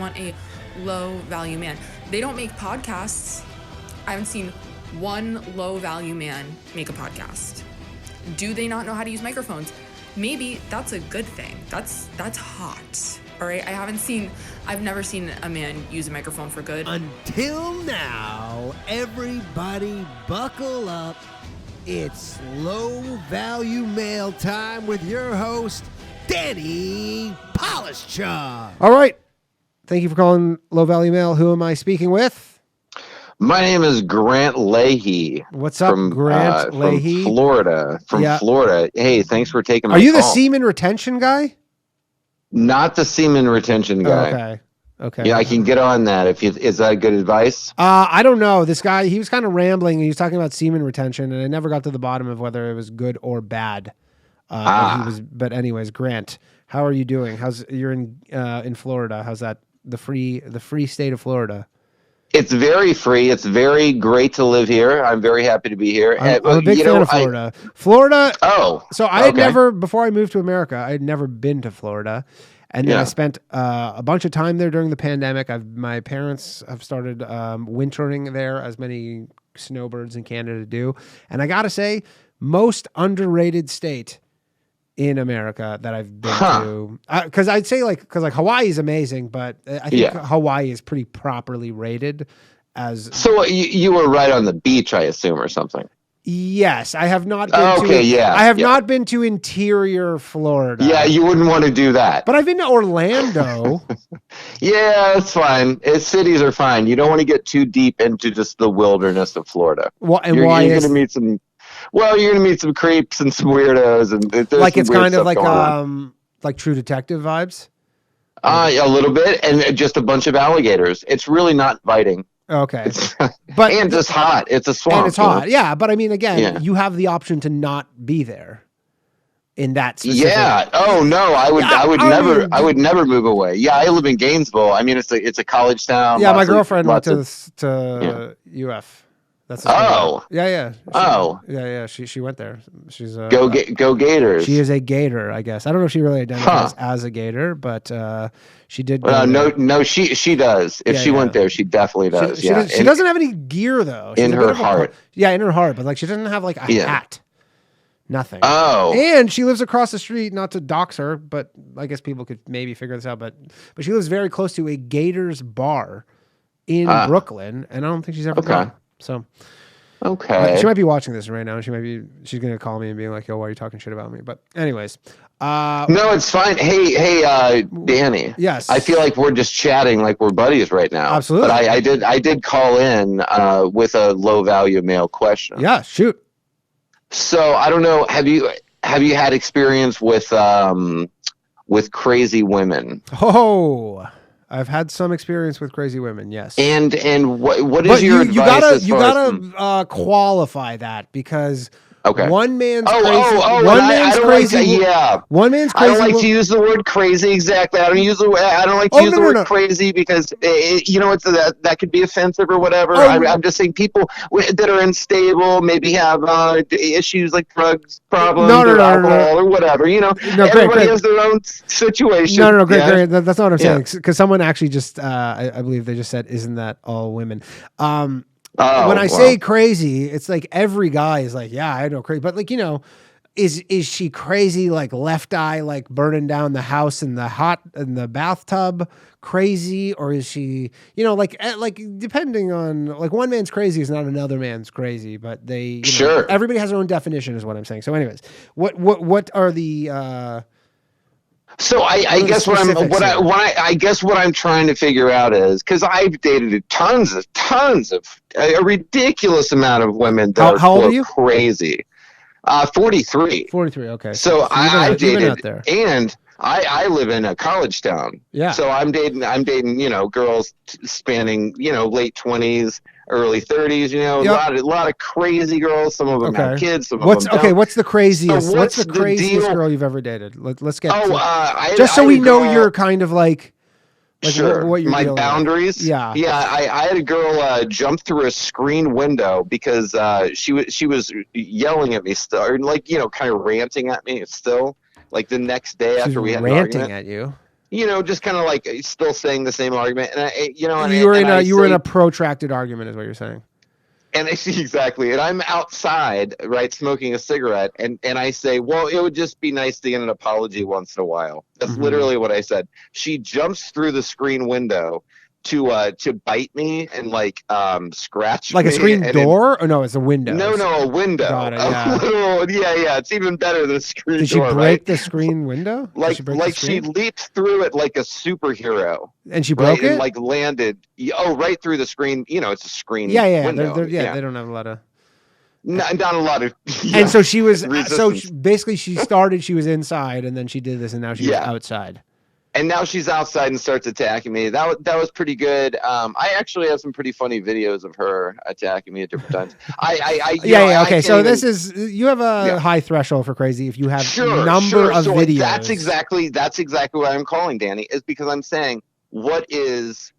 want a low value man. They don't make podcasts. I haven't seen one low value man make a podcast. Do they not know how to use microphones? Maybe that's a good thing. That's hot. All right, I've never seen a man use a microphone for good. Until now, everybody buckle up. It's low value mail time with your host, Danny Polishchuk. All right. Thank you for calling Low Value Mail. Who am I speaking with? My name is Grant Leahy. What's up, Grant Leahy? From Florida. Florida. Hey, thanks for taking my call. Are you the call. semen retention guy? Not the semen retention guy. Okay. Yeah, I can get on that. Is that good advice? I don't know. This guy, he was kind of rambling. He was talking about semen retention, and I never got to the bottom of whether it was good or bad. But anyways, Grant, how are you doing? You're in Florida? How's that? The free state of Florida. It's very free. It's very great to live here. I'm very happy to be here. I'm a big fan of Florida. Florida. Oh. So I had never, before I moved to America, I had never been to Florida. And then I spent a bunch of time there during the pandemic. My parents have started wintering there, as many snowbirds in Canada do. And I got to say, most underrated state in America that I've been to. Because I'd say because Hawaii is amazing, but I think Hawaii is pretty properly rated as. So you were right on the beach, I assume, or something. Yes, I have not been not been to interior Florida. Yeah, you wouldn't want to do that. But I've been to Orlando. Yeah, it's fine. Cities are fine. You don't want to get too deep into just the wilderness of Florida. Well, and you're going to meet some creeps and some weirdos, and it's kind of like True Detective vibes. A little bit, and just a bunch of alligators. It's really not inviting. Okay, but and it's hot. It's a swamp. And it's hot. Yeah, but I mean, again, you have the option to not be there. In that specific. Yeah. Oh no, I would never move away. Yeah, I live in Gainesville. I mean, it's a college town. Yeah, my girlfriend went to UF. That's yeah. She went there. She's go Gators. She is a Gator, I guess. I don't know if she really identifies as a Gator, but she did. No, she does. If she went there, she definitely does. She doesn't have any gear though. She's in her heart. In her heart, but she doesn't have a hat. Nothing. Oh. And she lives across the street, not to dox her, but I guess people could maybe figure this out. But she lives very close to a Gators bar in Brooklyn, and I don't think she's ever gone. So, she might be watching this right now. She's going to call me and be like, "Yo, why are you talking shit about me?" But anyways, no, it's fine. Hey, Danny. Yes. I feel like we're just chatting like we're buddies right now. Absolutely. But I did call in with a low value mail question. Yeah, shoot. So I don't know. Have you had experience with crazy women? Oh. I've had some experience with crazy women, yes. And what is your advice? You gotta qualify that because one man's crazy. One man's crazy. I don't like to use the word crazy exactly. I don't like to use the word crazy because that could be offensive or whatever. I'm just saying people that are unstable, maybe have issues like drugs problems or alcohol or whatever. Everybody has their own situation. Great. That's not what I'm saying. Because someone actually just, I believe they just said, "Isn't that all women?" When I say crazy, it's like every guy is like, yeah, I know crazy. But is she crazy? Like left eye, like burning down the house in the bathtub crazy? Or is she, depending on one man's crazy is not another man's crazy, but they, everybody has their own definition is what I'm saying. So anyways, what are the, So I guess what I'm trying to figure out is because I've dated tons of a ridiculous amount of women that how old are you? Crazy. 43. 43. Okay. So I've dated, and I live in a college town. Yeah. So I'm dating girls spanning late 20s. Early 30s, a lot of crazy girls. Some of them have kids. Some of them don't. What's the craziest? So what's the craziest girl you've ever dated? Let's get. Just so we know you're kind of like sure. What you're my boundaries. With. Yeah. I had a girl jump through a screen window because she was yelling at me still, or kind of ranting at me still. Like the next day after we had an argument. Ranting at you. just kind of like still saying the same argument. And you were in a protracted argument, is what you're saying. And I see exactly, and I'm outside, right, smoking a cigarette, and I say, well, it would just be nice to get an apology once in a while. That's literally what I said. She jumps through the screen window to bite me and scratch like me. A screen door? Or no, it's a window. No, a window. Got it, yeah. Yeah, it's even better than a screen door. Did she break the screen window? She leaped through it like a superhero. And she broke it? And landed right through the screen. It's a screen window. They don't have a lot of not a lot of and so she was basically she was inside and then she did this and now she's outside. And now she's outside and starts attacking me. That was pretty good. I actually have some pretty funny videos of her attacking me at different times. Okay. So you have a high threshold for crazy if you have number of videos. That's exactly what I'm calling, Danny, is because I'm saying, what is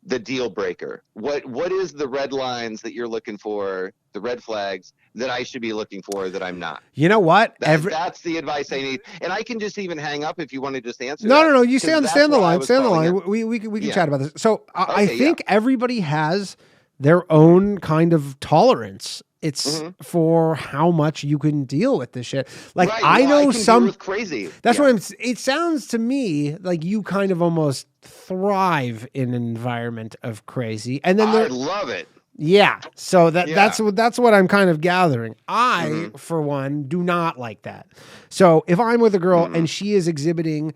the deal breaker? What is the red lines that you're looking for, the red flags that I should be looking for that I'm not? You know what? That's the advice I need. And I can just even hang up if you want to just answer. No. You stay on the line. Stay on the line. We can chat about this. So I think everybody has their own kind of tolerance. It's for how much you can deal with this shit. Like I know some crazy. That's what it sounds to me like you kind of almost thrive in an environment of crazy. And then I love it. Yeah. So that's what I'm kind of gathering. I, for one, do not like that. So if I'm with a girl and she is exhibiting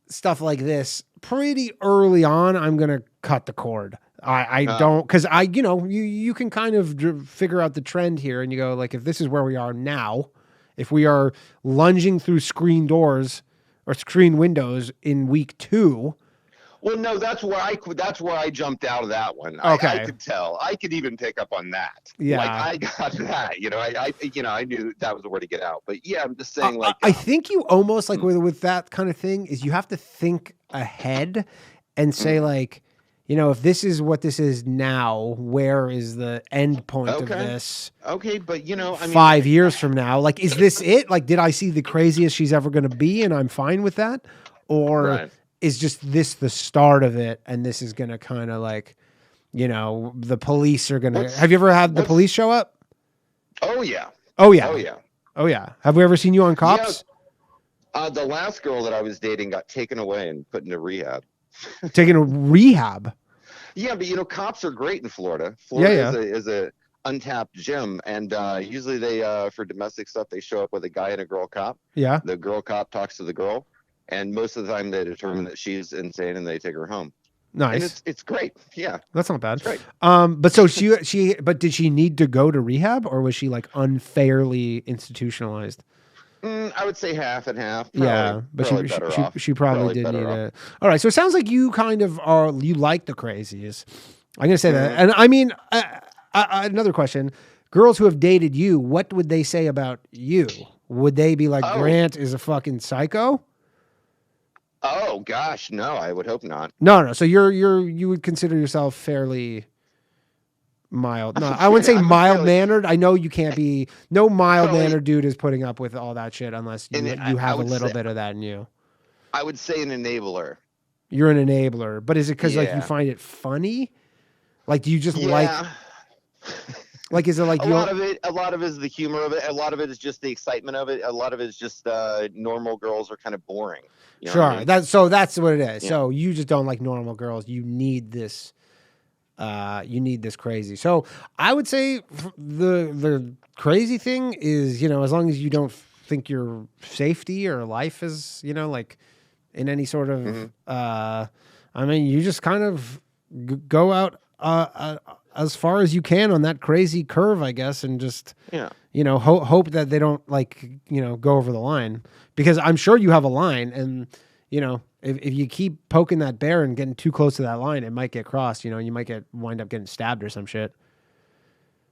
stuff like this pretty early on, I'm going to cut the cord. I don't, because you can kind of figure out the trend here and you go like, if this is where we are now, if we are lunging through screen doors or screen windows in week 2. Well, no, that's where I jumped out of that one. Okay. I could tell. I could even pick up on that. Yeah. I got that. I knew that was the way to get out. But yeah, I'm just saying I think you almost with that kind of thing is you have to think ahead and say if this is what this is now, where is the end point of this? Okay, but 5 years from now, is this it? Did I see the craziest she's ever going to be and I'm fine with that? Or is just this the start of it and this is going to kind of the police are going to... Have you ever had the police show up? Oh, yeah. Oh, yeah. Oh, yeah. Oh, yeah. Have we ever seen you on Cops? Yeah. The last girl that I was dating got taken away and put into rehab. Taken to rehab? Yeah, but Cops are great in Florida. Florida is a untapped gym, and usually they for domestic stuff they show up with a guy and a girl cop. Yeah. The girl cop talks to the girl, and most of the time they determine that she's insane and they take her home. Nice. And it's great. Yeah. That's not bad. It's great. But so but did she need to go to rehab or was she unfairly institutionalized? I would say half and half. But she probably did need it. All right. So it sounds like you kind of you like the crazies. I'm going to say that. And I mean, another question, girls who have dated you, what would they say about you? Would they be like, Grant is a fucking psycho? Oh gosh, no, I would hope not. No. So you would consider yourself fairly mild. No, I wouldn't say mild mannered. I know you can't be. No mild mannered dude is putting up with all that shit unless you have a little bit of that in you. I would say an enabler. You're an enabler, but is it because you find it funny? Do you just like? Is it like a lot of it? A lot of it is the humor of it. A lot of it is just the excitement of it. A lot of it is just normal girls are kind of boring. You know sure, what I mean? that's what it is. Yeah. So you just don't like normal girls. You need this. You need this crazy. So I would say the crazy thing is, as long as you don't think your safety or life is, in any sort of, you just kind of go out as far as you can on that crazy curve, I guess, and just, hope that they don't go over the line, because I'm sure you have a line, and, if you keep poking that bear and getting too close to that line, it might get crossed, you might wind up getting stabbed or some shit.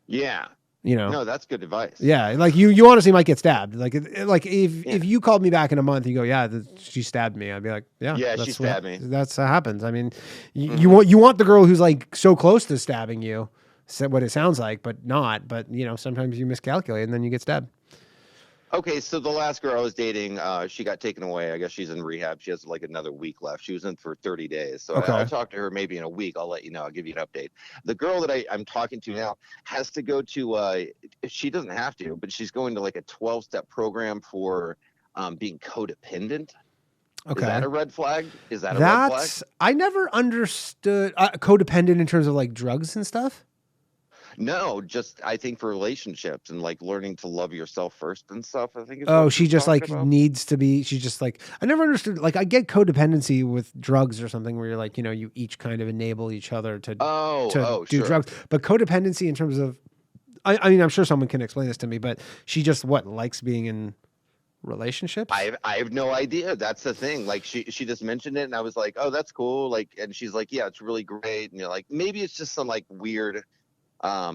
Yeah. No, that's good advice. Yeah. You honestly might get stabbed. If you called me back in a month, you go, she stabbed me. I'd be like, yeah, she stabbed me. That's what happens. I mean, you want the girl who's so close to stabbing you, what it sounds like, but not, but sometimes you miscalculate and then you get stabbed. Okay, so the last girl I was dating, she got taken away. I guess she's in rehab. She has like another week left. She was in for 30 days. So Okay. I'll talk to her maybe in a week. I'll let you know. I'll give you an update. The girl that I'm talking to now has to go to, she doesn't have to, but she's going to like a 12-step program for being codependent. Okay. Is that a red flag? Is that a red flag? I never understood codependent in terms of like drugs and stuff. No, just I think for relationships and like learning to love yourself first and stuff. I think. She just like needs to be. She's just like I never understood. Like I get codependency with drugs or something where you're like you each kind of enable each other to do sure. drugs. But codependency in terms of, I mean I'm sure someone can explain this to me. But she just likes being in relationships. I have no idea. That's the thing. Like she just mentioned it, and I was like, oh, that's cool. Like, and she's like, yeah, it's really great. And you're like, maybe it's just some like weird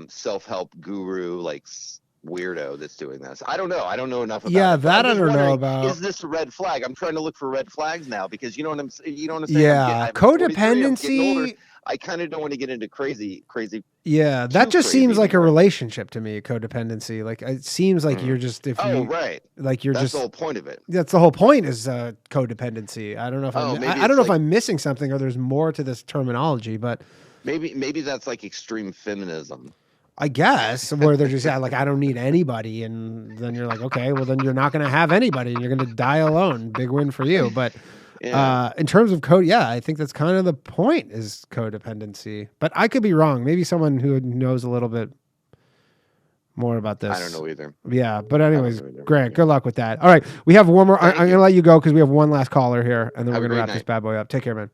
self-help guru like weirdo that's doing this. I don't know. I don't know enough about it. That I don't know about. Is this a red flag? I'm trying to look for red flags now because you know what I'm saying? Yeah, codependency. I kind of don't want to get into crazy. Yeah, that just seems like a relationship to me. Codependency, like it seems like you're just right, like you're that's just the whole point of it. That's the whole point is codependency. I don't know if I don't know if I'm missing something or there's more to this terminology, but maybe that's like extreme feminism. I guess where they're just like I don't need anybody, and then you're like okay, well then you're not going to have anybody, and you're going to die alone. Big win for you, but. Yeah. In terms of code, I think that's kind of the point is codependency, but I could be wrong. Maybe someone who knows a little bit more about this. I don't know either. Yeah. But anyways, Grant, good luck with that. All right. We have one more. I'm going to let you go because we have one last caller here and then we're going to wrap this bad boy up. Take care, man.